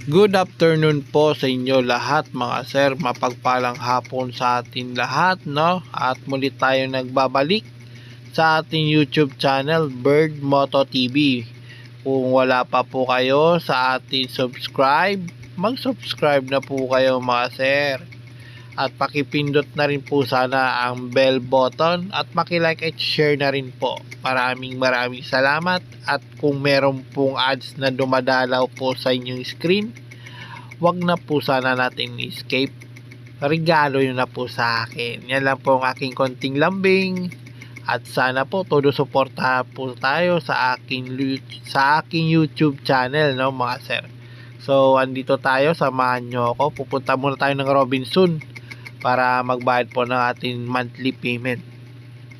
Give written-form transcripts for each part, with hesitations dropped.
Good afternoon po sa inyo lahat mga sir, mapagpalang hapon sa atin lahat, no? At muli tayo nagbabalik sa ating YouTube channel Bird Moto TV. Kung wala pa po kayo sa ating subscribe, mag-subscribe na po kayo mga sir. At pakipindot na rin po sana ang bell button at makilike at share na rin po. Maraming salamat. At kung meron pong ads na dumadalaw po sa inyong screen, wag na po sana natin escape. Regalo yun na po sa akin. Yan lang po ang aking konting lambing. At sana po todo suporta po tayo sa aking YouTube channel, no mga sir. So andito tayo, samahan nyo ako. Pupunta muna tayo ng Robinson para magbayad po ng ating monthly payment.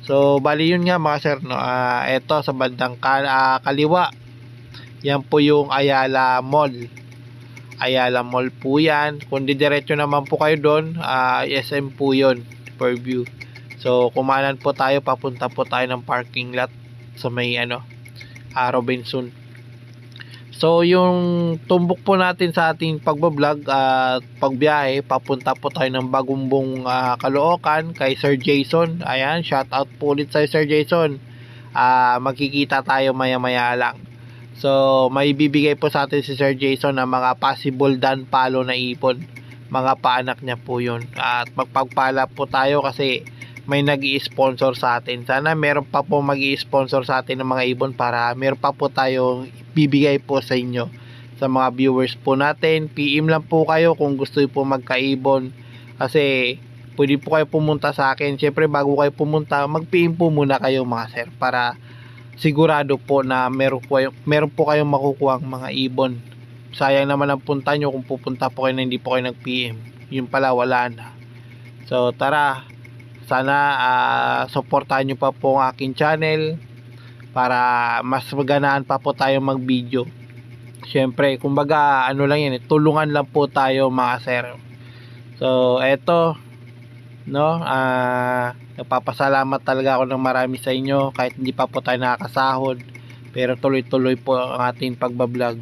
So bali yun nga mga sir, no. Ito sa bandang kaliwa, yan po yung Ayala Mall. Ayala Mall po yan. Kung didiretso naman po kayo doon, SM po yun, per view. So kumanan po tayo, papunta po tayo ng parking lot sa may Robinson. So yung tumbok po natin sa ating pagbablog at pagbiyahe, papunta po tayo ng Bagumbong, Caloocan kay Sir Jason. Ayan, shout out po ulit sa Sir Jason. Magkikita tayo maya maya lang. So may bibigay po sa atin si Sir Jason ng mga possible dan palo na ipon. Mga paanak niya po yun. At magpagpala po tayo kasi may nag-i-sponsor sa atin. Sana meron pa po mag-i-sponsor sa atin ng mga ibon para meron pa po tayong bibigay po sa inyo, sa mga viewers po natin. PM lang po kayo kung gusto po magkaibon, kasi pwede po kayo pumunta sa akin. Syempre bago kayo pumunta, mag-PM po muna kayo mga sir, para sigurado po na meron po kayong makukuha ang mga ibon. Sayang naman ang punta nyo kung pupunta po kayo na hindi po kayo nag-PM. Yun pala, wala na. So tara, sana supportahan nyo pa po ang aking channel para mas maganaan pa po tayo mag video. Syempre kumbaga lang yan, tulungan lang po tayo mga sir. So eto, no, nagpapasalamat talaga ako ng marami sa inyo kahit hindi pa po tayo nakakasahod, pero tuloy-tuloy po ang ating pagbablog.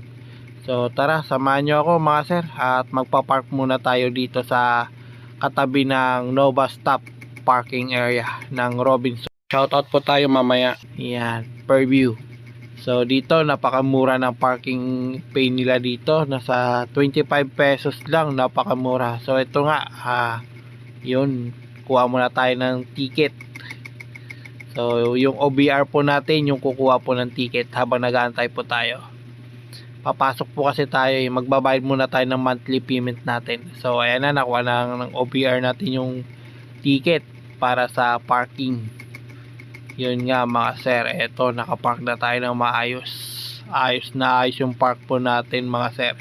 So tara, samahan nyo ako mga sir at magpa-park muna tayo dito sa katabi ng Nova Stop parking area ng Robinson. Shoutout po tayo mamaya. Yan, per view. So dito napakamura ng parking pay nila dito, nasa 25 pesos lang, napakamura. So ito nga, yun, kuha muna tayo ng ticket. So yung OBR po natin yung kukuha po ng ticket habang nag-aantay po tayo. Papasok po kasi tayo, magbabayad muna tayo ng monthly payment natin. So ayan na, nakuha ng OBR natin yung ticket para sa parking. Yun nga mga sir, eto nakapark na tayo ng maayos. Ayos yung park po natin mga sir.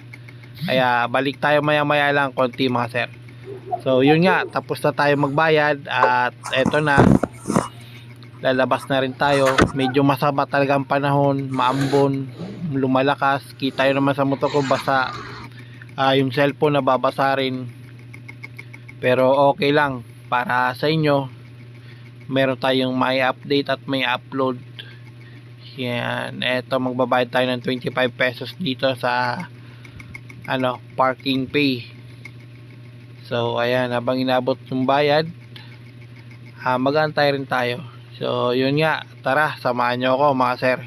Kaya balik tayo maya maya lang konti mga sir. So yun nga, tapos na tayo magbayad at eto na, lalabas na rin tayo. Medyo masama talaga ang panahon, maambon, lumalakas. Kita yun naman sa motor ko, basa. Yung cellphone nababasa rin, pero okay lang para sa inyo, meron tayong may update at may upload. Yan, eto magbabayad tayo ng 25 pesos dito sa parking pay. So ayan, habang inabot yung bayad, mag-aantay rin tayo. So yun nga, tara, samahan nyo ako mga sir.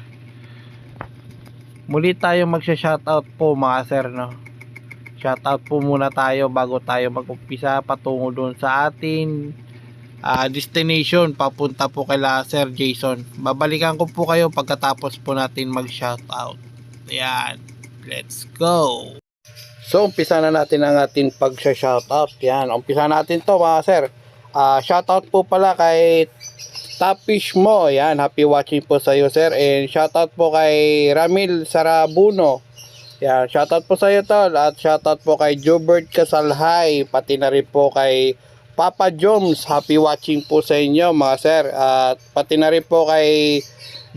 Muli tayo magsha-shoutout po mga sir, no. Shoutout po muna tayo bago tayo mag-umpisa patungo doon sa atin destination, papunta po kay Sir Jason. Babalikan ko po kayo pagkatapos po natin mag-shoutout. Ayan, let's go. So umpisa na natin ang ating pag-shoutout. Yan, umpisa natin to mga sir. Shoutout po pala kay Tapish mo. Yan, happy watching po sa iyo sir. And shoutout po kay Ramil Sarabuno. Yan, shoutout po sa iyo tol. At shoutout po kay Jobert Casalhay, pati na rin po kay Papa Joms, happy watching po sa inyo mga sir. At pati na rin po kay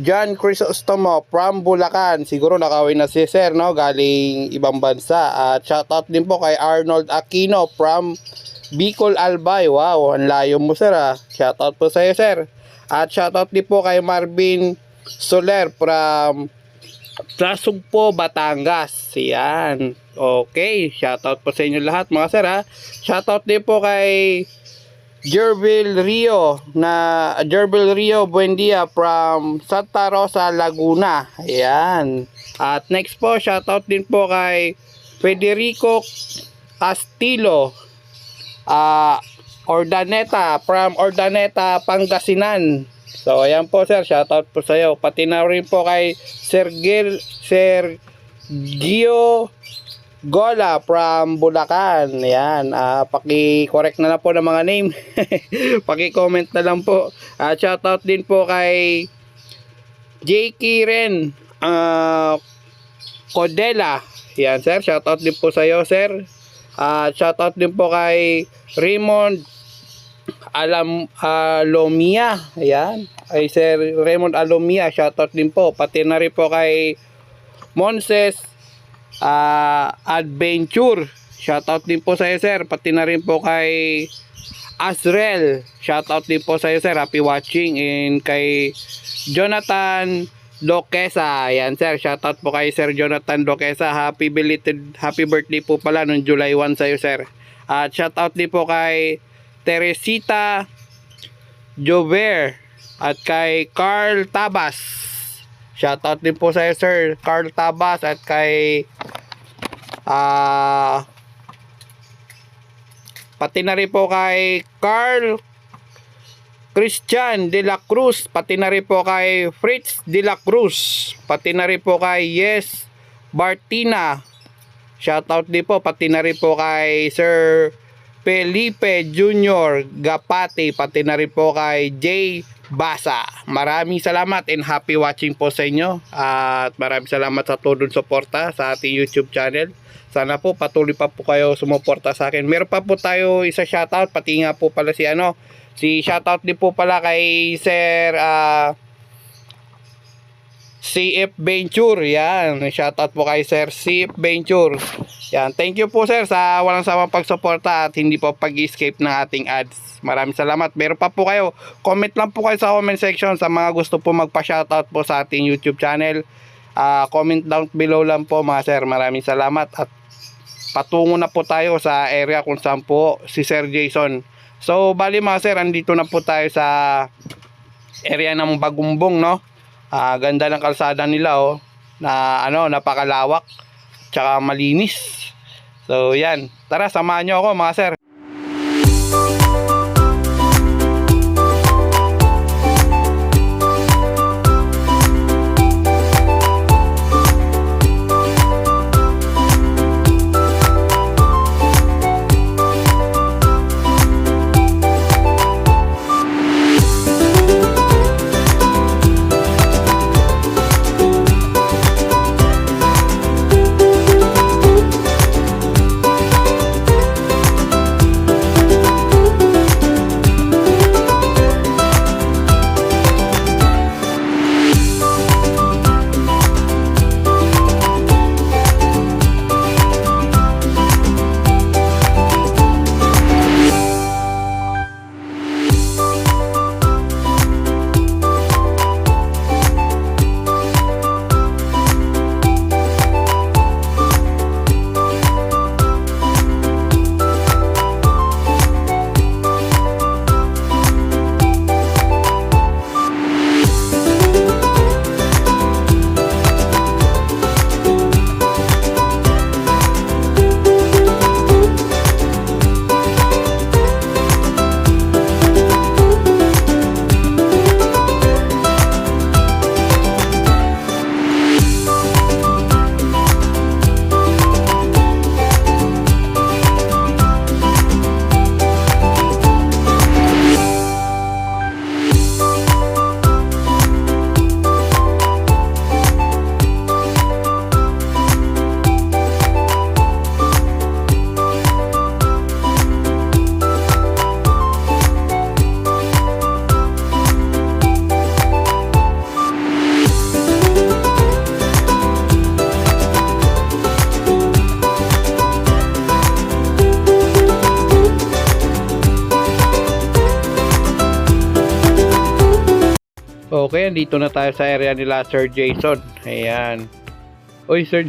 John Crisostomo from Bulacan. Siguro nakauwi na si sir, no, galing ibang bansa. At shoutout din po kay Arnold Aquino from Bicol Albay. Wow, ang layo mo sir Shoutout po sa iyo sir. At shoutout din po kay Marvin Soler from sa Sugpo, Batangas. Yan. Okay, shoutout po sa inyo lahat mga sir ha. Shoutout din po kay Jervil Rio Buendia from Santa Rosa, Laguna. Ayan. At next po, shoutout din po kay Federico Castillo Ordaneta from Ordaneta, Pangasinan. So ayan po sir, shoutout po sa iyo. Pati na rin po kay Sergio Gola from Bulacan. Ayan, paki-correct na lang po ng mga name. Paki-comment na lang po. Shoutout din po kay JK Ren Codela. Ayan sir, shoutout din po sa iyo sir. Shoutout din po kay Raymond Alomia. Ayan, ay sir Raymond Alomia, shoutout din po. Pati na rin po kay Monses Adventure, shoutout din po sa iyo sir. Pati na rin po kay Azrel, shoutout din po sa iyo sir. Happy watching. And kay Jonathan Loquesa, ayan sir, shoutout po kay Sir Jonathan Loquesa. Happy birthday po pala noong July 1 sa iyo sir. At shoutout din po kay Teresita Jover at kay Carl Tabas. Shoutout din po sa iyo sir, Carl Tabas. At kay pati na rin po kay Carl Christian de la Cruz. Pati na rin po kay Fritz de la Cruz. Pati na rin po kay Yes Bartina. Shoutout din po. Pati na rin po kay Sir Felipe Jr. Gapati. Pati na rin po kay Jay Basa. Maraming salamat and happy watching po sa inyo. At maraming salamat sa tulong suporta sa ating YouTube channel. Sana po patuloy pa po kayo sumuporta sa akin. Meron pa po tayo isa shoutout. Pati nga po pala si shoutout din po pala kay Sir CF Venture. Yan, shoutout po kay Sir CF Venture. Yan, thank you po sir sa walang sawang pagsuporta at hindi po pag-escape ng ating ads. Maraming salamat. Meron pa po kayo, comment lang po kayo sa comment section sa mga gusto po magpa-shoutout po sa ating YouTube channel. Comment down below lang po mga sir. Maraming salamat at patungo na po tayo sa area kung saan po si Sir Jason. So bali mga sir, andito na po tayo sa area ng Bagumbong, no? Ganda ng kalsada nila na napakalawak tsaka malinis. So yan, tara samahan nyo ako mga sir. Okay, dito na tayo sa area nila Sir Jason. Ayan. Uy, Sir,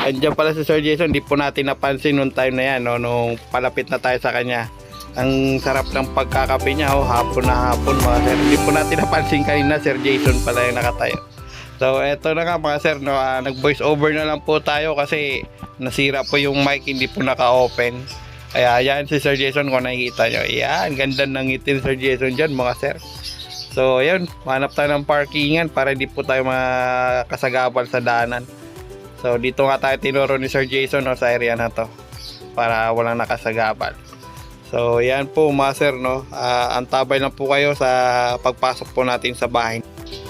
andyan pala si Sir Jason. Di po natin napansin nung time na yan, no? Nung palapit na tayo sa kanya. Ang sarap ng pagkakape niya, oh, hapon na hapon, mga sir. Di po natin napansin kanina, Sir Jason pala yung nakatayo. So, eto na nga, mga sir, no? Nag-voice over na lang po tayo kasi nasira po yung mic, hindi po naka-open. Kaya, yan si Sir Jason kung nakikita nyo. Yan, ganda ng ngiti ni Sir Jason dyan, mga sir. So, yun, manap tayo ng parkingan para hindi po tayo makasagabal sa daanan. So dito nga tayo tinuro ni Sir Jason, no, sa area na to para walang nakasagabal. So yan po, mga sir, no, antabay lang po kayo sa pagpasok po natin sa bahay.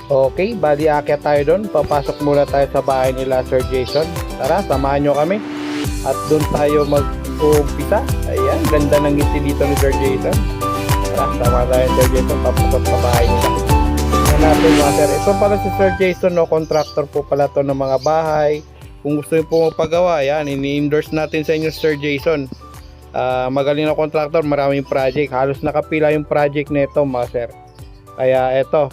Okay, bali aakyat tayo doon. Papasok muna tayo sa bahay nila Sir Jason. Tara, samahan nyo kami at doon tayo mag-umpisa. Ayan, ganda ng ngiti dito ni Sir Jason. Tara, samahan tayo Sir Jason, papasok sa bahay nila. Tingnan natin, mga sir, ito pala si Sir Jason, no, contractor po pala to ng mga bahay. Kung gusto nyo po magpagawa, yan, ini-endorse natin sa inyo Sir Jason. Magaling na contractor, maraming project. Halos nakapila yung project nito, mga sir. Kaya eto,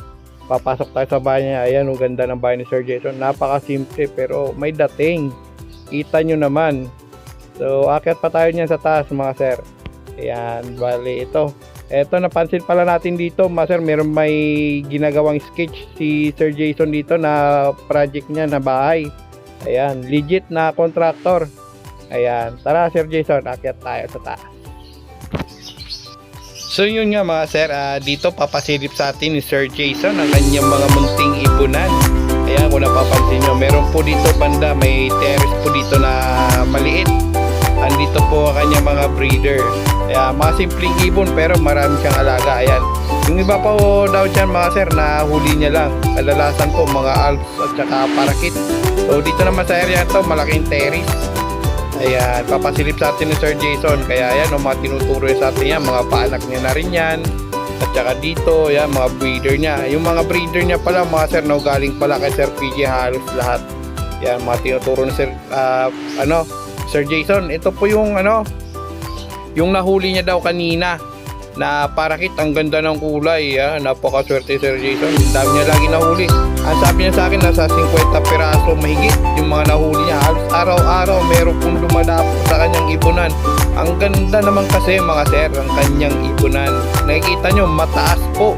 papasok tayo sa bahay niya. Ayan, ang ganda ng bahay ni Sir Jason. Napaka-simple pero may dating. Kita nyo naman. So, akyat pa tayo niyan sa taas, mga sir. Ayan, bali ito. Eto, napansin pala natin dito, mga sir, may ginagawang sketch si Sir Jason dito na project niya na bahay. Ayan, legit na contractor. Ayan, tara Sir Jason, akyat tayo sa taas. So yun nga, mga sir, dito papasilip sa atin ni Sir Jason ang kanyang mga munting ipunan. Ayan, kung napapansin nyo, meron po dito banda, may terrace po dito na maliit. Andito po ang kanyang mga breeder. Ayan, mga simpleng ibon pero marami siyang alaga. Ayan, yung iba pa po daw dyan, mga sir, na huli niya lang. Kadalasan po mga alps at saka parakit. So dito naman sa area ito, malaking terrace. Ayan, papasilip sa atin ni Sir Jason. Kaya ayan, mga tinuturo sa atin yan, mga paanak niya na rin yan. At saka dito, ayan, mga breeder niya. Yung mga breeder niya pala, mga sir, no, galing pala kay Sir PJ halos lahat. Ayan, mga tinuturo ni Sir, Sir Jason. Ito po yung, yung nahuli niya daw kanina na parakit. Ang ganda ng kulay, napakaswerte Sir Jason. Ang dami niya lagi nahuli. Ang sabi niya sa akin, nasa 50 piraso mahigit yung mga nahuli niya. Halos araw-araw meron pong dumadapo sa kanyang ipunan. Ang ganda naman kasi, mga sir, ang kanyang ipunan. Nakikita nyo, mataas po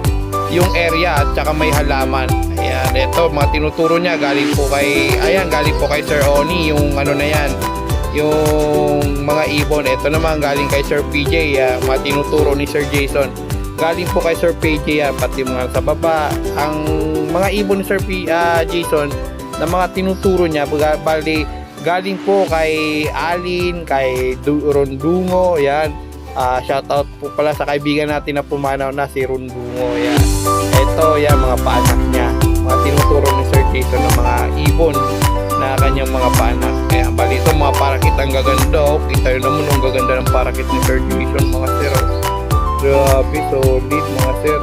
yung area at saka may halaman. Ayan, ito, mga tinuturo niya galing po kay Sir Oni, yung ano na yan, yung mga ibon. Ito naman galing kay Sir PJ, mga tinuturo ni Sir Jason. Galing po kay Sir PJ, pati mga sa baba. Ang mga ibon ni Sir Jason na mga tinuturo niya, bali galing po kay Alin, kay Rondungo. Yan, shoutout po pala sa kaibigan natin na pumanaw na si Rondungo. Yan, ito, yan, mga paanak niya, mga tinuturo ni Sir Jason ng mga ibon na kanyang mga paanak. Kaya bali ito, mga parakit, ang gaganda. Kita yun naman ang gaganda ng parakit ni Sir Jason, mga sir. Grabe, solid, mga sir.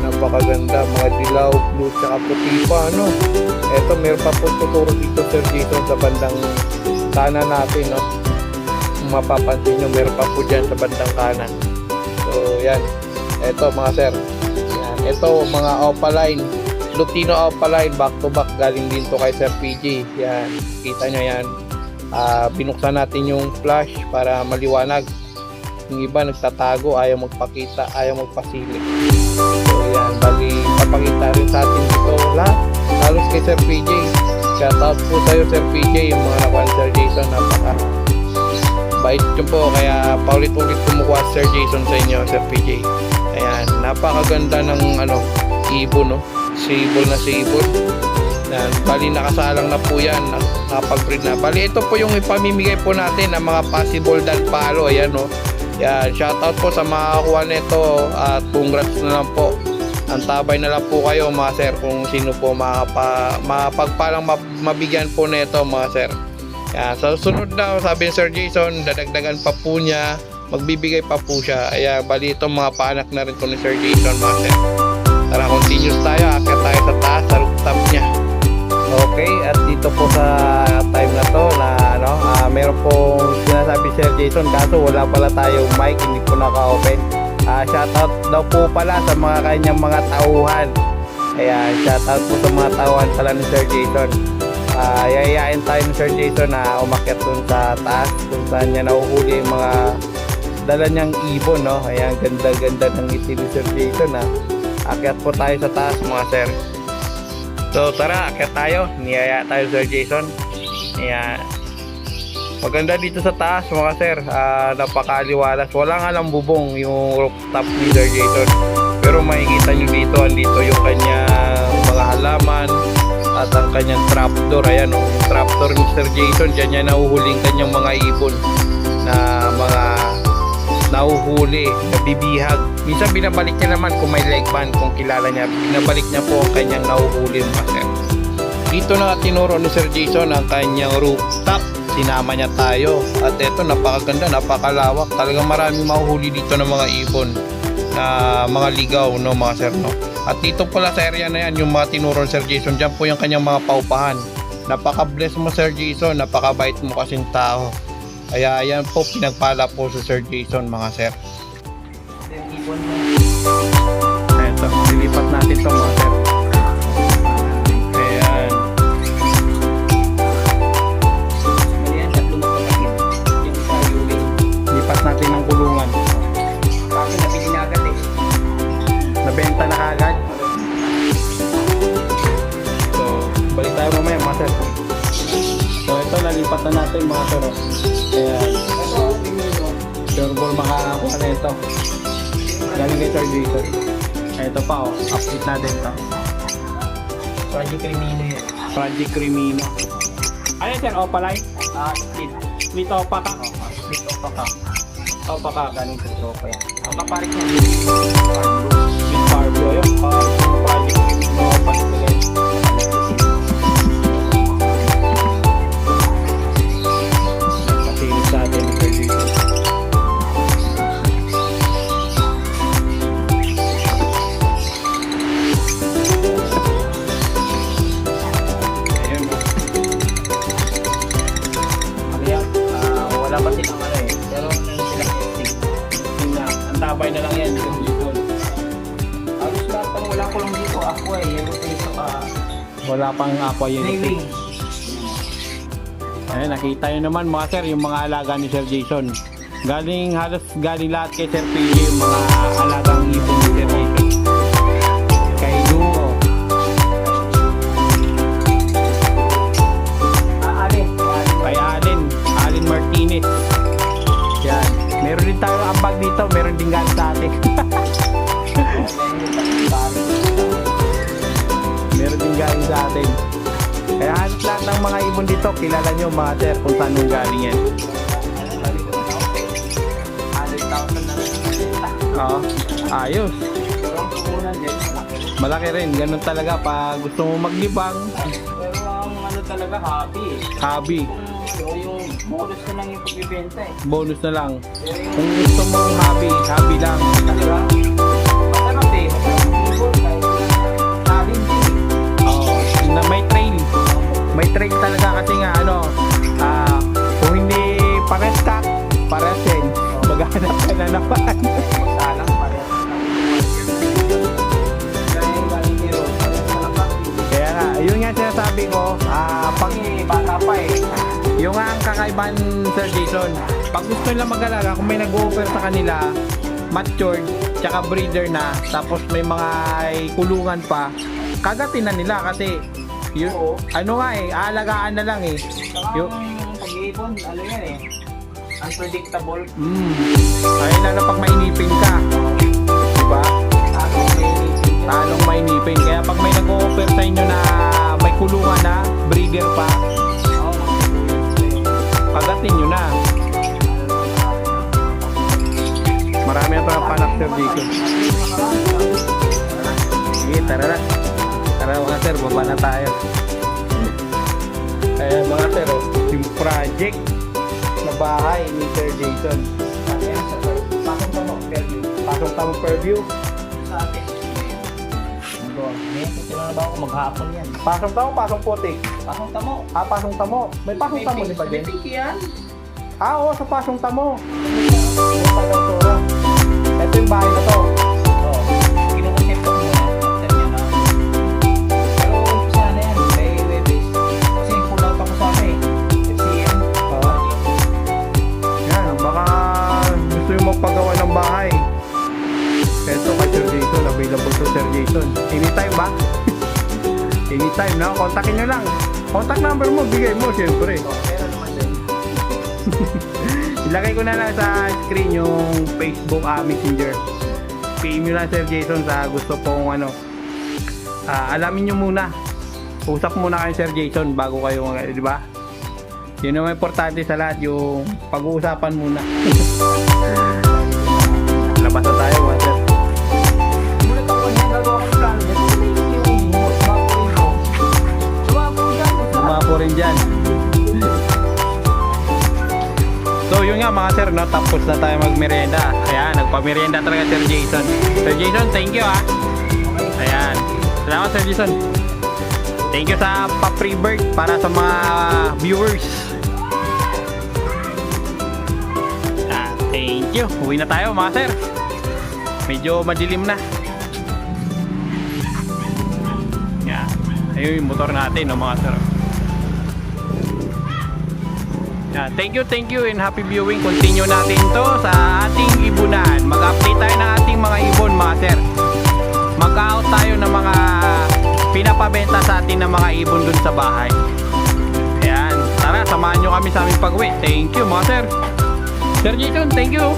Napakaganda, mga dilaw, blue, tsaka puti pa, Eto, meron pa po tuturo dito Sir Jason sa bandang kanan natin, Kung mapapansin nyo, meron pa po dyan sa bandang kanan. So, yan. Eto, mga sir. Yan. Eto, mga opaline. Lutino opaline, back to back, galing din to kay Sir PJ. Yan, kita nyo yan. Binuksan natin yung flash para maliwanag. Yung iba nagtatago, ayaw magpakita, ayaw magpasilip. So yan, bali papakita rin sa atin dito lahat, halos kay Sir PJ. Shoutout po sa'yo Sir PJ, yung mga nakuha ni Sir Jason. Napaka bait nyo po, kaya paulit-ulit kumukuha Sir Jason sa inyo, Sir PJ. Ayan, napakaganda ng ibon, sable na sable. Yan, bali nakasalang na po yan, nakapag-breed na. Bali ito po yung ipamimigay po natin ng mga possible dan palo. Ayan, yan, shoutout po sa mga kuha nito at congrats na lang po. Antabay na lang po kayo, mga sir, kung sino po makapagpalang mabigyan po nito, mga sir. Yan, sa sunod na, sabi ni Sir Jason, dadagdagan pa po niya, magbibigay pa po siya. Ayan, bali ito, mga paanak na rin po ni Sir Jason, mga sir. Tara, continuous tayo, akyat tayo sa taas, sa rooftop niya. Okay, at dito po sa time na to na meron pong sinasabi Sir Jason, kaso wala pala tayong mic, hindi po naka-open. Shoutout daw po pala sa mga kanyang mga tauhan. Ayan, shoutout po sa mga tauhan pala ni Sir Jason. yayain tayo ni Sir Jason na umakyat dun sa taas kung saan niya nahuhuli yung mga dala niyang ibon, no? Ayan, ganda-ganda ng ngiti ni Sir Jason, ha. Akyat po tayo sa taas, mga sir. So tara, akyat tayo. Niyaya tayo Sir Jason. Ayan. Maganda dito sa taas, mga sir. Napakaliwalas. Wala nga lang bubong yung rooftop ni Sir Jason. Pero makikita nyo dito, andito yung kanyang mga halaman at ang kanyang trapdoor. Ayan, yung trapdoor ni Sir Jason. Diyan niya nahuhuling kanyang mga ibon na mga nahuhuli, nabibihag. Minsan binabalik niya naman kung may leg band, kung kilala niya. Binabalik niya po ang kanyang nahuhuli, mga sir. Dito na tinuro ni Sir Jason ang kanyang rooftop. Sinama niya tayo. At eto, napakaganda, napakalawak. Talagang maraming mahuhuli dito ng mga ibon na mga ligaw, no, mga sir, no. At dito pala sa area na yan, yung mga tinuro ni Sir Jason, dyan po yung kanyang mga paupahan. Napaka-bless mo, Sir Jason. Napakabait mo kasing tao. Kaya yan po, pinagpala po sa Sir Jason, mga sir. Ito, lilipat natin ito, mga sir. Ayan. Lipat natin ng kulungan. Bakit nabili na agad eh? Nabenta na agad. So, balik tayo mamaya, mga sir. So, ito, nalipat na natin, mga sir. Ayan. Sure ball makakakuha na ito. Galing kay Sir Jason. Ito pa, oh. Update natin ito. Project Crimino yan. Project Crimino. Ano sir, Opaline? Split. With Opa ka? Split of ka. Opa ka, galing sa tropa yan. Ang kaparit niya. With Parblo yun. Project Crimino, Opa ka guys. Pasilip sa atin ni Sir Jason. Wala pa silang ano eh. Pero meron silang testing. Testing na. Ang tabay na lang yan. Sir Jason. Alos lahat pang wala ko lang dito. Ako eh. Yellow face ka. Wala pang aqua yun. Naywing. Ayan, nakita nyo naman mga sir, yung mga alaga ni Sir Jason. Halos galing lahat kay Sir PJ yung mga alagang ibon ni Sir Jason. Kay Luo. Kay Allen Martinez. Yan. Meron din tayo ambag dito, meron din galing sa atin. Meron din galing sa atin. Kaya halos lahat ng mga ibon dito, kilala nyo mga sir kung saan yung galing yan. 100,000 na rin. Oo, ayos. Pero ang puhunan din. Malaki rin, ganun talaga pag gusto mo maglibang, Pero ang ano talaga hobby eh. hobby, Yung bonus na lang yung pagbibenta eh. bonus na lang. Pero yung Kung gusto mong hobby lang. talaga. Masarap eh. Masarap yung ibon kahit challenging. Oo, na may trail. May trail talaga kasi nga kung hindi pares ka, pares din. Maghanap ka na naman. Salang parehas na lang. Kaya yung galing ni Rose, parehas na lang. Kaya nga, yun nga sinasabi ko, pag Bata pa eh. yung nga ang kakaibahan Sir Jason, pag gusto nila mag-alaga, kung may nag-offer sa kanila, matured, tsaka breeder na, tapos may mga kulungan pa, kagatin na nila kasi yun, Oo. ano nga aalagaan na lang Saka Yung, ang pag-iipon, ano yan eh. Unpredictable. ay lalo pag mainipin ka, diba? Talong mainipin. Kaya pag may nag-offer sa inyo na may kulungan na, breeder pa, kagatin nyo na. Marami ang panak Sir Jason. Sige, tara na. Tara mga sir, baba na tayo. Kaya mga sir, yung project na bahay ni Sir Jason. Pasok pa mo, Fairview. Pasok tamo Fairview. Sa atin. Ngayon, kasi na ba ako maghapon yan. Pasok tamo, pasok putik. Pasok tamo. Pasong tamo. May pasong tamo di ba din? May pink yan. Oo, sa pasong tamo. Ito yung bahay na to. Oo. Kinukonsep ko muna. After niya na. Pero umpisa na yan. Kay Webis. Kasi yung Jason. Anytime ba? Anytime, no? Kontakin nyo lang. Contact number mo, bigay mo, syempre. Pero naman din. Ilagay ko na lang sa screen yung Facebook Messenger. PM nyo lang Sir Jason sa gusto pong alamin nyo muna. Usap muna kayo Sir Jason bago kayo di ba? Yun naman importante sa lahat, yung pag-uusapan muna. Labas na tayo, Sir. Muna ako niya gagawa ko plan. Yung sumapin ko. Sumapo rin dyan. So yun nga mga sir, no? Tapos na tayo magmerienda. Ayan, nagpamerienda talaga Sir Jason. Sir Jason, thank you Ayan. Salamat Sir Jason. Thank you sa pa-Freebird para sa mga viewers. Thank you. Uwi na tayo mga sir. Medyo madilim na. Yan. Ayun yung motor natin, no, mga sir. Yan. Thank you and happy viewing. Continue natin to sa ating ibunan. Mag-update tayo ng ating mga ibon mga sir. Mag-out tayo ng mga pinapabenta sa atin ng mga ibon dun sa bahay. Ayan. Tara, samahan nyo kami sa aming pag-uwi. Thank you mga sir. Sir Jason, thank you.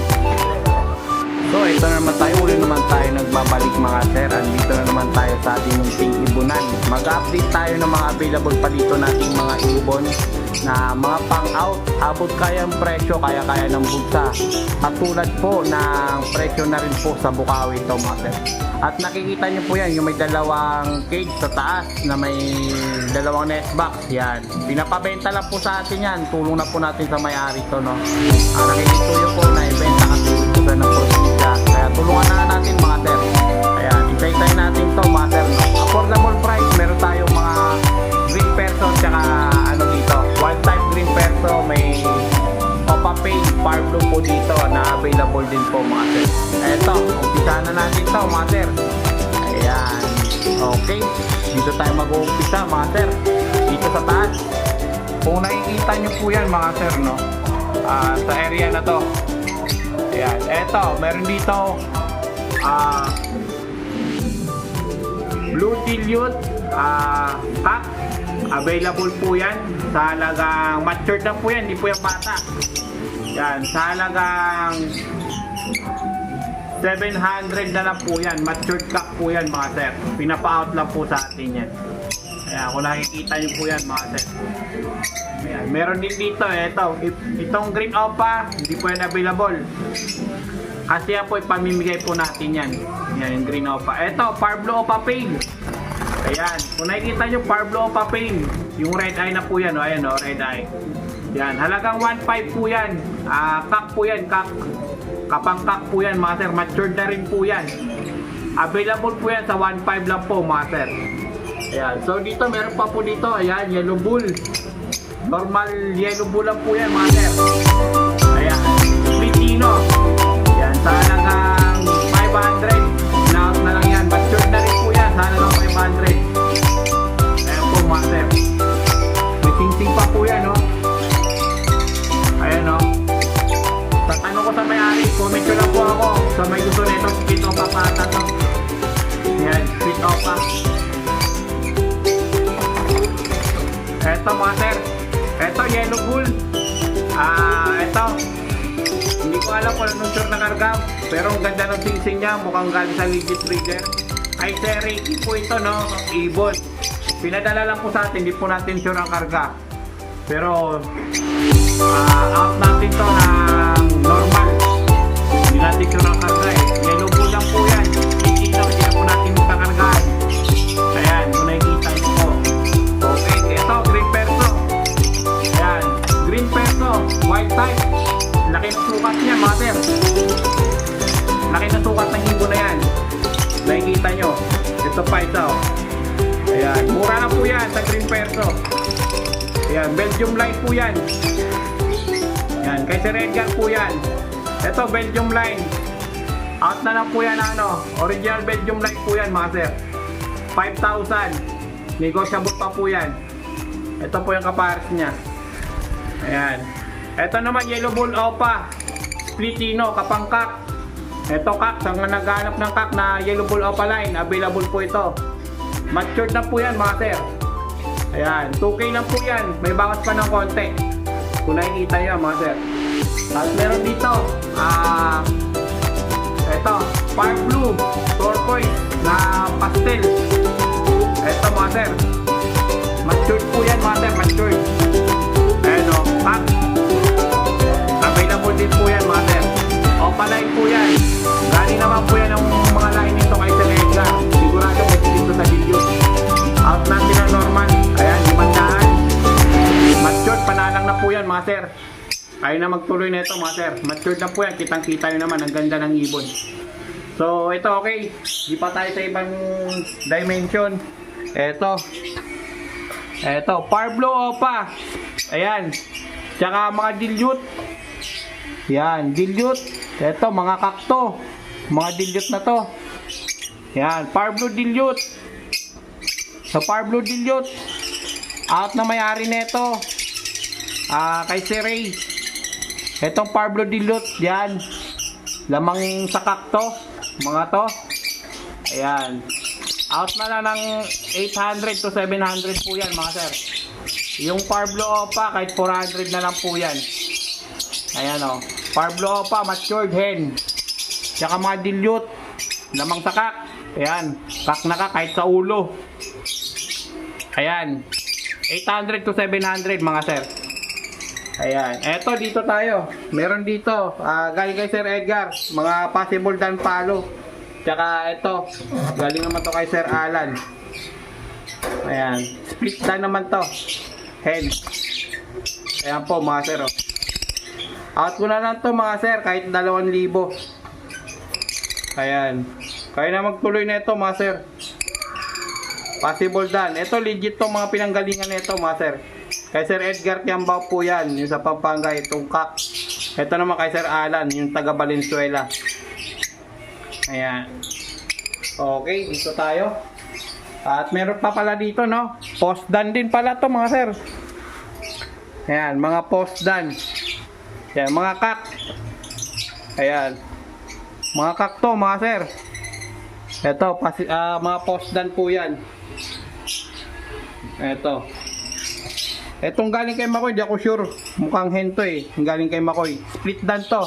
So ito na naman tayo, uli naman tayo nagbabalik mga sir. Andito na naman tayo sa ating munting ibunan. Mag-update tayo ng mga available pa dito nating mga ibon na mga pang-out. Abot kaya ang presyo, kaya ng bulsa. Katulad po ng presyo na rin po sa Bukawi ito mga sir. At nakikita nyo po yan, yung may dalawang cage sa taas na may dalawang nest box. Yan. Pinapabenta lang po sa atin yan. Tulong na po natin sa may-ari ito, no? Nakikita nyo po na ibenta kasi ito sa ng prosesya. Kaya tulungan na natin mga sir. Ayan, intay-intay natin to mga sir, no? Affordable price. Meron tayong mga green perso tsaka dito. One type green perso. May Opa Pay, Far Blue po dito na available din po mga sir. Eto, umpisa na natin to mga sir. Ayan. Okay. Dito tayo mag-uumpisa mga sir. Dito sa taas. Kung nakikita nyo po yan mga sir, no? Sa area na to. Ayan. Eto, meron dito Blue Dilute pack. Available po yan sa halagang matured na po yan, hindi po yung bata. Yan, sa halagang 700 na lang po yan. Matured cock po yan mga sir. Pinapa-out lang po sa atin yan. Ayan, kung nakikita nyo po yan mga sir. Ayan, meron din dito itong green opa, hindi po yan available. Kasi yan po ipamimigay po natin yan. Yan yung green opa. Ito, Far Blue Opa Pale. Ayan, kung nakikita nyo Far Blue Opa Pale, yung red eye na po yan, ayan red eye. Yan, halagang 1.5 po yan. Kak po yan, kapangkak po yan mga sir. Matured na rin po yan. Available po yan sa 1.5 lang po mga sir. Ayan, so dito meron pa po dito, ayan, yellow bull. Normal yellow bull lang po yan mga sir. Ayan, Filipino. Yan, sa halagang 500. Now na lang yan, matured na rin po yan sa halagang 500. Ayan po mga sir. May sing-sing pa po yan, no? Ayan, no? Sa tanong ko sa may-ari, comment ko lang po ako sa may gusto nito, split opa pa ata to. Ayan, split opa. Eto mga sir, eto yellow bull. Eto, hindi ko alam kung anong sure na karga, pero ang ganda ng sing-sing niya, mukhang galing sa legit breeder. Ay sir, Ricky po ito, no? Ibon. Pinadala lang po sa atin, hindi po natin sure ang karga. Pero out natin to ng normal. Hindi natin sure ang karga Yellow bull lang po yan. Hindi na po natin kakargaan. Ayan, kung nakikita nyo po. Okay, ito, green perso. Ayan, green perso, white type. Laki ng sukat niya mga sir. Laki ng sukat ng ibon na yan. Nakikita nyo. Ito pa ito. Ayan, mura na po yan sa green perso. Ayan, Belgium line po yan. Ayan, kay Sir Edgar po yan. Ito, Belgium line. Out na lang po yan original Belgium line po yan mga sir. 5,000. Negotiable pa po yan. Ito po yung kapares niya. Ayan. Ito naman yellow bull opa. Splitino, kapangkak. Ito kak, sa mga naghanap ng kak na yellow bull opaline, available po ito. Matured na po yan mga sir. Ayan, 2K lang po yan. May bawas pa ng konti. Kung nakikita nyo mga sir. At meron dito, ito, Far Blue, turquoise na pastel. Ito mga sir. Matured po yan mga sir, matured. Ayan o, kak. Available din po yan mga sir. Opaline po yan. Galing naman po yan ng mga line nito kay Sir Edgar. Sigurado may dito sa video. Out natin ang normal. Ayan, 500. Matured, panalang na po yan mga sir. Ayaw na magtuloy na ito mga sir. Matured na po yan. Kitang-kita nyo naman. Ang ganda ng ibon. So, ito okay. Di pa tayo sa ibang dimension. Ito. Parblo Opa. Ayan. Tsaka mga dilute. Yan, dilute. Ito, mga kakto. Mga dilute na to. Yan, Parblo dilute. Sa Parblo dilute, out na may-ari nito. Kay Sir Ray. Itong Parblo dilute, yan. Lamang sa kakto. Mga to. Ayan. Out na lang ng 800 to 700 po yan, mga sir. Yung Parblo Opa, kahit 400 na lang po yan. Ayan o. Parblo Opa, matured hen. Tsaka mga dilute. Lamang sa kak. Ayan. Kak na kak, kahit sa ulo. Ayan. 800 to 700 mga sir. Ayan. Eto, dito tayo. Meron dito. Galing kay Sir Edgar. Mga possible dan palo. Tsaka ito. Galing naman to kay Sir Alan. Ayan. Split dan naman to. Hen. Ayan po mga sir. Out ko na lang to mga sir. Kahit 2,000. Ayan. Kaya na magtuloy na ito mga sir. Possible dan. Ito legit to mga pinanggalingan nito mga sir. Kay Sir Edgar Tiambao po yan. Yung sa Pampanga itong kak. Ito naman kay Sir Alan. Yung taga Valenzuela. Ayan. Okay. Dito tayo. At meron pa pala dito no. Post dan din pala to mga sir. Ayan. Mga post dan. Ayan. Mga kak. Ayan. Mga kak to mga sir. Ito. Mga post dan po yan. Ito. Etong galing kay Makoy, di ako sure. Mukhang hen to eh. Galing kay Makoy. Split dan to.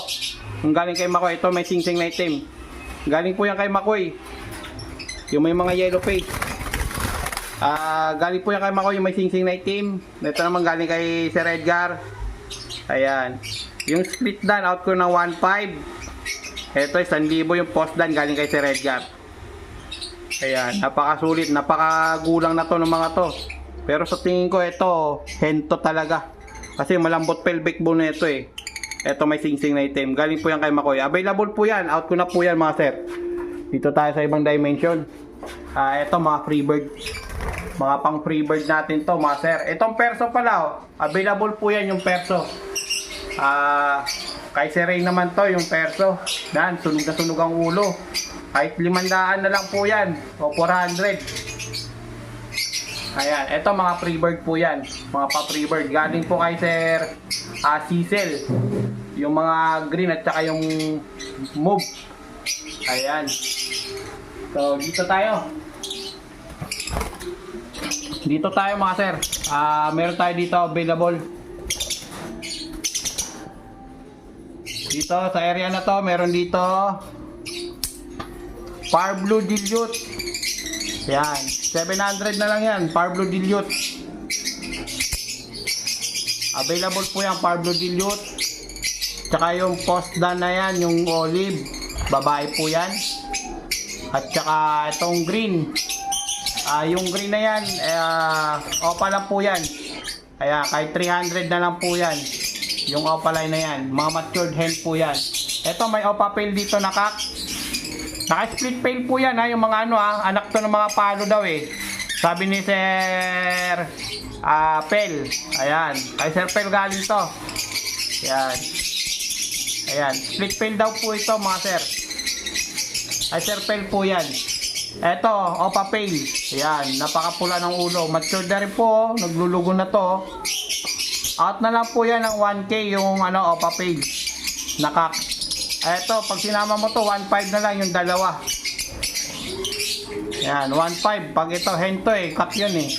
Galing kay Makoy. Ito may sing-sing na itim. Galing po yan kay Makoy. Yung may mga yellow face. Galing po yan kay Makoy. Yung may sing-sing na itim. Ito naman galing kay Sir Edgar. Ayan. Yung split dan, out ko ng 1.5. Ito, 1,000 yung post dan galing kay Sir Edgar. Ayan. Napakasulit. Napakagulang na to ng mga to. Pero sa tingin ko ito, hento talaga. Kasi malambot pelvic bone na ito eh. Ito may sing-sing na item. Galing po yan kay Makoy. Available po yan. Out ko na po yan mga sir. Dito tayo sa ibang dimension. Ito mga freebird. Mga pang freebird natin to mga sir. Itong perso pala oh. Available po yan yung perso. Kay Sir Ray naman to yung perso. Yan, sunog na sunog ang ulo. Kahit 500 na lang po yan. O 400. Ayan, eto mga freebird po yan. Mga pa-freebird. Galing po kay Sir Cecil. Yung mga green at saka yung move. Ayan. So, dito tayo. Dito tayo mga sir. Meron tayo dito available. Dito sa area na to, meron dito Parblo dilute. Yan, 700 na lang yan, Parblo dilute. Available po yan, Parblo dilute. Tsaka yung post dan na yan, yung olive, babae po yan. At tsaka itong green. Yung green na yan, opa lang po yan. Kaya kahit 300 na lang po yan. Yung opaline na yan, mga matured hen po yan. Ito may opa pail dito na kak. Naka-split pail po yan ha, yung mga ano ha, anak to ng mga palo daw eh. Sabi ni Sir Pel. Ayan, kay Sir Pel galing to. Ayan. Ayan, split pail daw po ito mga sir. Ay Sir Pel po yan. Eto, opa pail. Ayan, napakapula ng ulo. Matured na rin po, naglulugo na to. Out na lang po yan ng 1K yung ano, opa pail. Nakak. Eto, pag sinama mo to, 1.5 na lang yung dalawa. Yan, 1.5. Pag ito, hento eh, cut yun eh.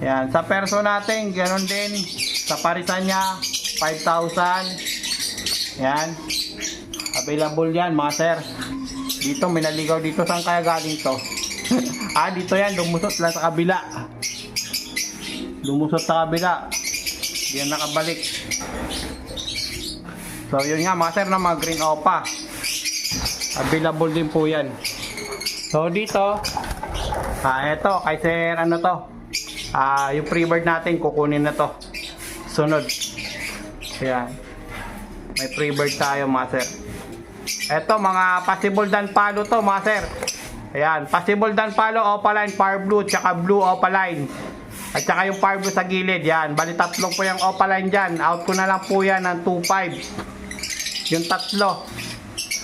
Yan, sa perso natin, ganoon din. Sa parisan niya, 5,000. Yan. Available yan, mga sir. Dito, may naligaw dito. Saan kaya galing to? Dito yan, lumusot lang sa kabila. Lumusot sa kabila. Di yan nakabalik. So, yun nga, mga sir, na mga green opa. Available din po yan. So, dito, eto, kay sir, ano to? Yung pre-bird natin, kukunin na to. Sunod. Ayan. May pre-bird tayo, mga sir. Eto, mga possible dan palo to, mga sir. Ayan, possible dan palo, opaline, fire blue, tsaka blue opaline. At tsaka yung fire blue sa gilid, yan. Bali, tatlong po yung opaline dyan. Out ko na lang po yan ng 2.5. Yung tatlo.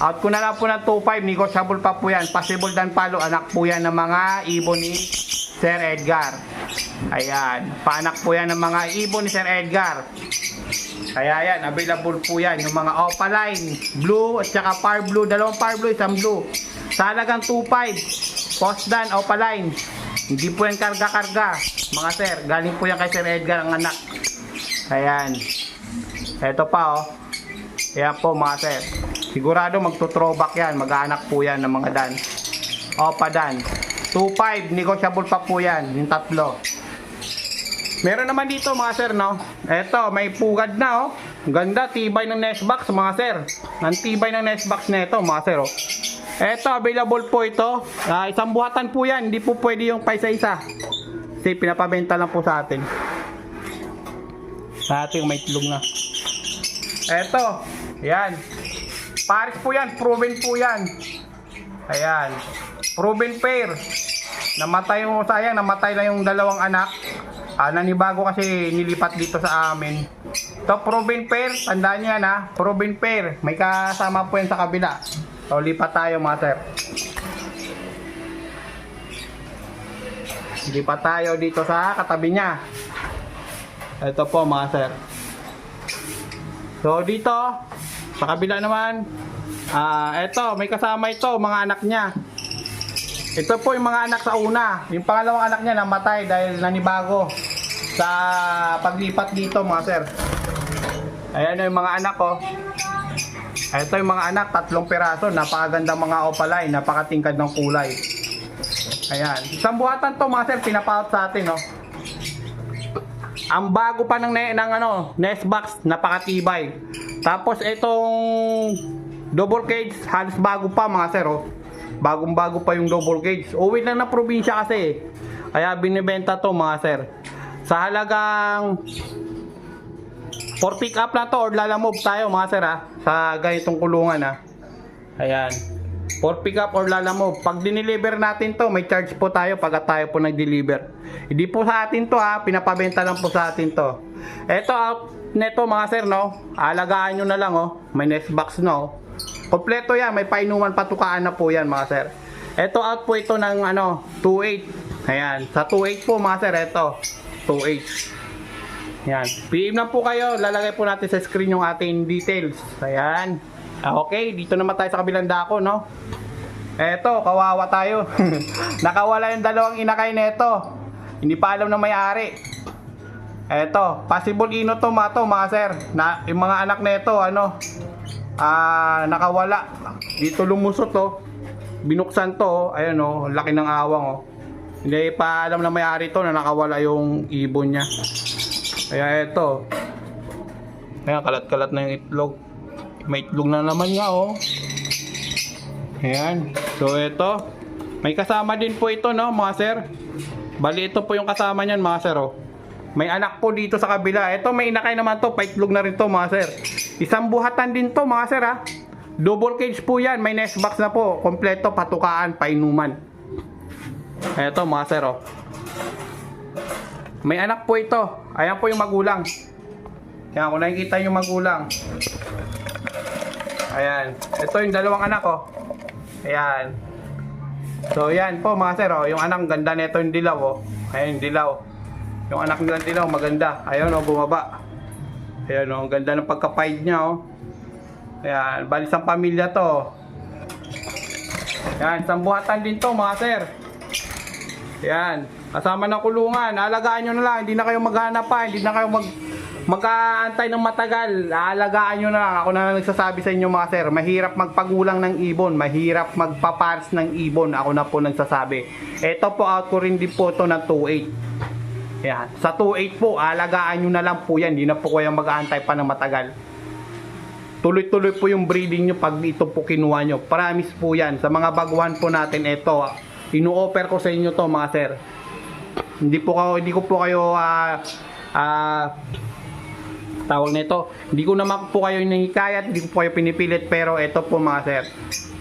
Out ko na lang po ng 2.5. Negotiable pa po yan. Possible dan palo, anak po yan ng mga ibon ni Sir Edgar. Ayan, paanak po yan ng mga ibon ni Sir Edgar. Kaya yan, available po yan. Yung mga opaline, blue at saka fire blue. Dalawang fire blue, isang blue. Sa halagang 2.5. Post dan, opaline. Hindi po yan karga-karga, mga sir. Galing po yan kay Sir Edgar ang anak. Ayan. Ito pa oh. Ayan po, mga sir. Sigurado magto-throwback yan. Mag-aanak po yan ng mga dan. Opa dan. 2.5. Negotiable pa po yan. Yung tatlo. Meron naman dito, mga sir, no? Eto, may pugad na, oh. Ganda, tibay ng nest box, mga sir. Ang tibay ng nest box na ito, mga sir, oh. Eto, available po ito. Isang buhatan po yan. Hindi po pwede yung paisa-isa. Kasi pinapabenta lang po sa atin. Sa ating may itlog na. Eto, yan. Paris po yan, proven po yan. Ayan. Proven pair. Namatay yung, sayang, namatay na yung dalawang anak. Nanibago kasi nilipat dito sa amin. Ito, proven pair. Tandaan niya na, proven pair. May kasama po yan sa kabila. So, lipat tayo, mga sir. Lipat tayo dito sa katabi niya. Ito po, mga sir. So, dito, sa kabila naman, ito, may kasama ito, mga anak niya. Ito po yung mga anak sa una. Yung pangalawang anak niya namatay dahil nanibago sa paglipat dito, mga sir. Ayan yung mga anak ko. Ito yung mga anak, 3 piraso. Napakaganda mga opaline, napakatingkad ng kulay. Ayan. Isang buhatan to, mga sir, pinapaut sa atin, no. Ang bago pa ng nest box, napakatibay. Tapos itong double cage, halos bago pa, mga sir, oh. Bagong-bago pa yung double cage. Uwi lang na probinsya kasi. Kaya binibenta to, mga sir. Sa halagang for pick up lang to or lalamove tayo, mga sir, ha. Sa ganitong kulungan, ha. Ayan. For pick up or lalamove. Pag dineliver natin to, may charge po tayo pag tayo po nag-deliver. Hindi po sa atin to, ha. Pinapabenta lang po sa atin to. Eto, out neto, mga sir, no. Alagaan nyo na lang, oh. May nest box, no. Kompleto yan, may painuman patukaan na po yan, mga sir. Ito out po ito ng 2.8. Ayan, sa 2.8 po, mga sir, ito 2.8. Ayan, PM na po kayo, lalagay po natin sa screen yung ating details. Ayan. Okay, dito naman tayo sa kabilang dako, no. Eto, kawawa tayo. Nakawala yung dalawang inakay neto. Hindi pa alam na may-ari. Eto, possible ino to, mga sir. Na, yung mga anak neto, nakawala. Dito lumusot, oh. Binuksan to, oh. Ayun, oh, laki ng awang, oh. Hindi pa alam na may-ari to na nakawala yung ibon niya. Kaya eto. Kaya kalat-kalat na yung itlog. May itlog na naman nga, oh. Ayan. So eto, may kasama din po ito, no, mga sir. Bali ito po yung kasama niyan, mga sir, oh. May anak po dito sa kabila. Ito, may inakay naman to, paitlog na rin to, mga sir. Isang buhatan din to, mga sir, ha. Double cage po yan, may nest box na po. Kompleto, patukaan, painuman. Eto, mga sir, oh. May anak po ito. Ayan po yung magulang. Ayan, kung nakikita yung magulang. Ayan. Ito yung dalawang anak, oh. Ayan. So, yan po, mga sir, oh. Yung anak, ganda nito yung dilaw, oh. Ayan, yung dilaw. Yung anak ng dilaw, maganda. Ayun, oh, bumaba. Ayan, oh, ang ganda ng pagka-pied niya, oh. Ayan, bali isang pamilya to. Ayan, isang buhatan din to mga sir. Ayan, kasama ng kulungan. Alagaan nyo na lang, hindi na kayo maghanap pa, hindi na kayo mag-aantay ng matagal. Alagaan nyo na lang. Ako na lang nagsasabi sa inyo mga sir, mahirap magpagulang ng ibon, mahirap magpapares ng ibon. Ako na po nagsasabi. Ito po, out ko rin din po ito ng 2.8. Ayan, sa 2.8 po, alagaan nyo na lang po yan. Hindi na po kayo mag-aantay pa ng matagal. Tuloy-tuloy po yung breeding nyo pag ito po kinuha nyo. Promise po yan. Sa mga baguhan po natin, ito, inu-offer ko sa inyo to mga sir. Hindi ko po kayo tawag nito. Hindi ko naman po kayo hinihikayat, hindi ko po kayo pinipilit, pero ito po mga sir.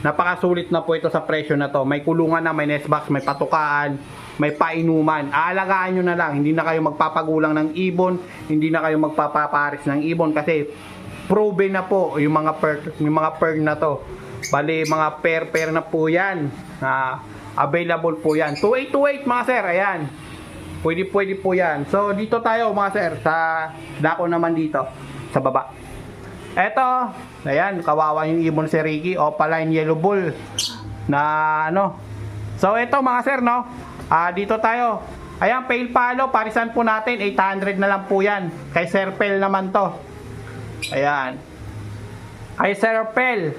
Napakasulit na po ito sa presyo na to. May kulungan na, may nest box, may patukaan, may painuman. Aalagaan nyo na lang. Hindi na kayo magpapagulang ng ibon, hindi na kayo magpapaparis ng ibon kasi proven na po yung mga per na to. Bali, mga pair na po yan. Available po yan. 2828 mga sir, ayan. Pwede po yan. So, dito tayo mga sir, sa dako naman dito, sa baba. Eto, ayan, kawawa yung ibon si Ricky, Opaline Yellow Bull, na ano. So, eto mga sir, no, dito tayo. Ayan, pale palo, parisan po natin, 800 na lang po yan. Kay Sir Pel naman to. Ayan. Kay Sir Pel.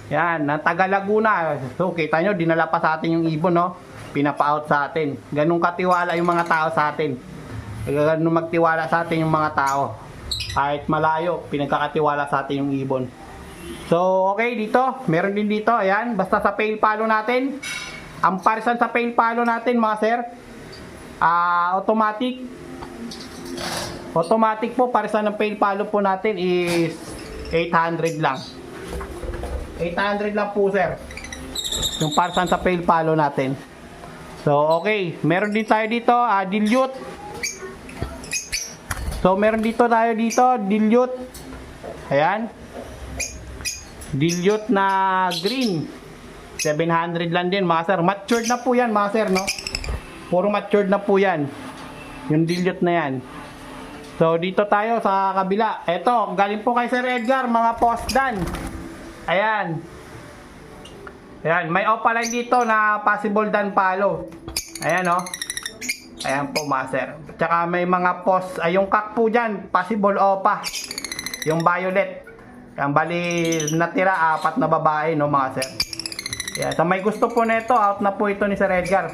Yan, ng taga Laguna. So, kita nyo, dinala pa sa atin yung ibon, no? Pinapa-out sa atin. Ganun katiwala yung mga tao sa atin. Ganun magtiwala sa atin yung mga tao. Kahit malayo, pinagkakatiwala sa atin yung ibon. So, okay, dito. Meron din dito. Ayan, basta sa pale palo natin. Ang parisan sa pale palo natin, mga sir, automatic. Automatic po, parisan ng pale palo po natin is 800 lang. 800 lang po, sir. Yung parisan sa pale palo natin. So, okay. Meron din tayo dito, dilute. So, meron dito tayo dito, dilute. Ayan. Dilute na green. 700 lang din, mga sir. Matured na po yan, mga sir, no? Puro matured na po yan. Yung dilute na yan. So, dito tayo sa kabila. Eto, galing po kay Sir Edgar, mga postdan. Ayan. Ayan, may opaline dito na possible dan palo. Ayan, oh. Ayan po, mga sir. Tsaka may mga post, yung kak po dyan, possible opa. Yung violet. Ayan, bali natira, 4 na babae, no, mga sir. Ayan, sa may gusto po nito, out na po ito ni Sir Edgar.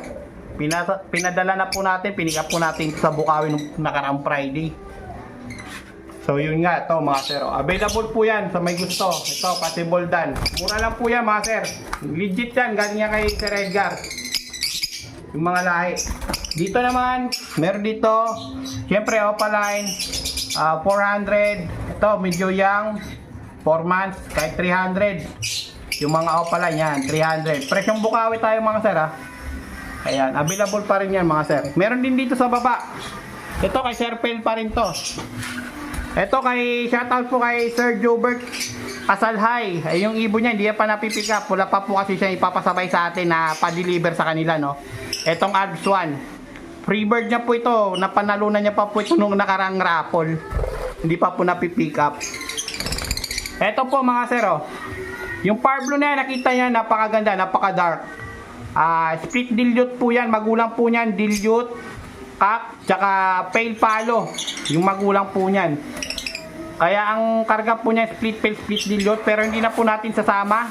Pinadala na po natin, pinick up po natin sa Bukawi nung nakaraang Friday. So yun nga, ito mga sir, available po yan sa may gusto. Ito, possible dan. Mura lang po yan, mga sir. Legit yan, galing yan kay Sir Edgar. Yung mga lahi. Dito naman, meron dito, syempre opaline, 400. Ito, medyo young, 4 months, kahit 300. Yung mga opaline yan, 300. Presyong Bukawi tayo, mga sir, ha. Ayan, available pa rin yan, mga sir. Meron din dito sa baba. Ito, kay Sir Pel pa rin to. Ito, shoutout po kay Sir Jobert Asalhay. Ay, yung ibon niya, hindi pa napipick up. Wala pa po kasi siya ipapasabay sa atin na pa-deliver sa kanila, no? Etong Alps 1. Freebird niya po ito. Napanalunan niya pa po ito nung nakarang raffle. Hindi pa po napipick up. Ito po, mga sir, oh. Yung Parblo na yan, nakita niya, napakaganda, napaka-dark. Split dilute po yan. Magulang po niyan, dilute, kak, tsaka pale palo. Yung magulang po niyan. Kaya ang karga po niya split pale, split dilute, pero hindi na po natin sasama.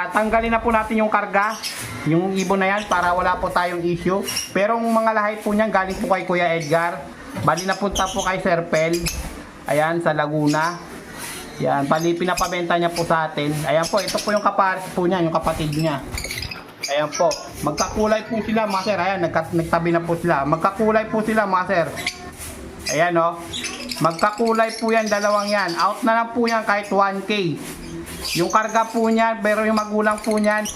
Tanggalin na po natin yung karga, yung ibon na yan, para wala po tayong issue. Pero yung mga lahi po niyan galing po kay Kuya Edgar. Bali napunta po kay Sir Pel. Ayan, sa Laguna. Yan, bali pinapabenta niya po sa atin. Ayan po, ito po yung kapares po niya, yung kapatid niya. Ayan po, magkakulay po sila, mga sir. Ayan, nagtabi na po sila. Magkakulay po sila, mga sir. Ayan, oh. Magkakulay po yan, dalawang yan. Out na lang po yan kahit 1K. Yung karga po niyan, pero yung magulang po niyan,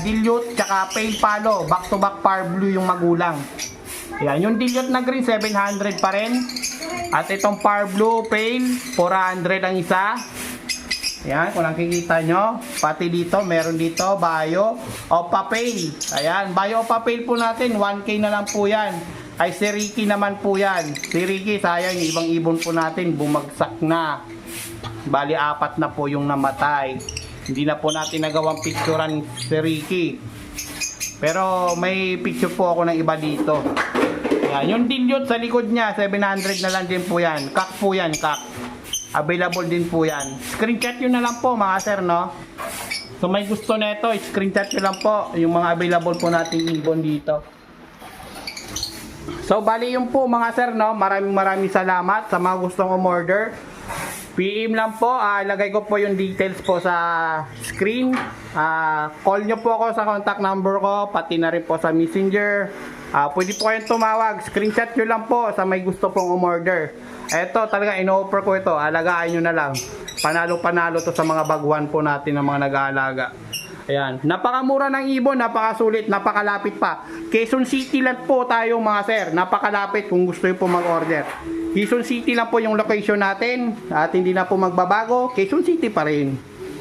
dilute, tsaka pale palo. Back to back par blue yung magulang. Ayan, yung dilute na green, 700 pa rin. At itong par blue pale, 400 ang isa. Ayan, kung nakikita nyo, pati dito, meron dito, Bio Opa Pale. Ayan, Bio Opa Pale po natin, 1K na lang po yan. Ay, si Ricky naman po yan. Si Ricky, sayang, yung ibang ibon po natin, bumagsak na. Bali, 4 na po yung namatay. Hindi na po natin nagawang picturean si Ricky. Pero may picture po ako ng iba dito. Yan, yung dilute sa likod niya, 700 na lang din po yan. Kak po yan, kak. Available din po yan. Screenshot nyo na lang po mga sir, no? So may gusto na ito, screenshot nyo lang po yung mga available po nating ibon dito. So bali yung po mga sir, no? Maraming salamat sa mga gustong umorder. PM lang po, ilagay ko po yung details po sa screen. Call nyo po ako sa contact number ko, pati na rin po sa messenger. Pwede po kayong tumawag, screenshot nyo lang po sa may gusto pong umorder. Eto talaga ino-offer ko ito, alagaan nyo na lang. Panalo to sa mga baguhan po natin ng mga nag-aalaga. Ayan, napakamura ng ibon, napakasulit, napakalapit pa. Quezon City lang po tayo mga sir, napakalapit kung gusto nyo po mag-order. Quezon City lang po yung location natin at hindi na po magbabago, Quezon City pa rin.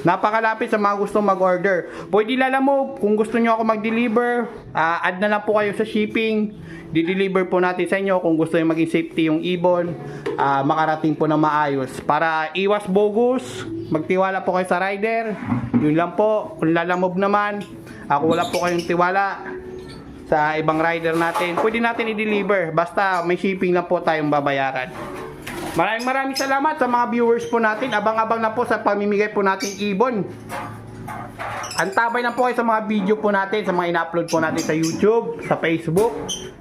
Napakalapit sa mga gusto mag-order. Pwede lalamove kung gusto nyo ako mag-deliver, add na lang po kayo sa shipping. Di-deliver po natin sa inyo kung gusto nyo maging safety yung ibon, makarating po na maayos. Para iwas bogus, magtiwala po kayo sa rider. Yun lang po. Kung lalamove naman, kung wala po kayong tiwala sa ibang rider natin, pwede natin i-deliver. Basta may shipping lang po tayong babayaran. Maraming salamat sa mga viewers po natin. Abang-abang na po sa pamimigay po natin ibon. Antabay na po kayo sa mga video po natin, sa mga ina-upload po natin sa YouTube, sa Facebook.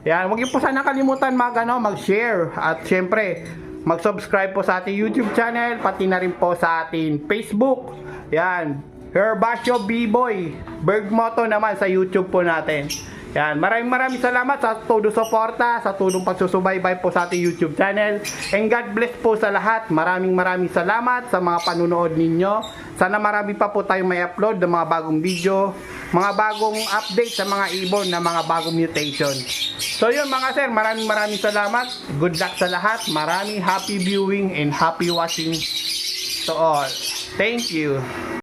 Yan, huwag niyo po sana kalimutan mag-share at syempre mag-subscribe po sa ating YouTube channel, pati na rin po sa ating Facebook. Yan, Herbasio B-Boy, Bergmoto naman sa YouTube po natin. Yan, maraming salamat sa todo suporta, sa tulong pagsusubaybay po sa ating YouTube channel. And God bless po sa lahat. Maraming salamat sa mga panunood ninyo. Sana marami pa po tayong may upload ng mga bagong video, mga bagong update sa mga ibon na mga bagong mutation. So yun mga sir, maraming salamat. Good luck sa lahat. Maraming happy viewing and happy watching to all. Thank you.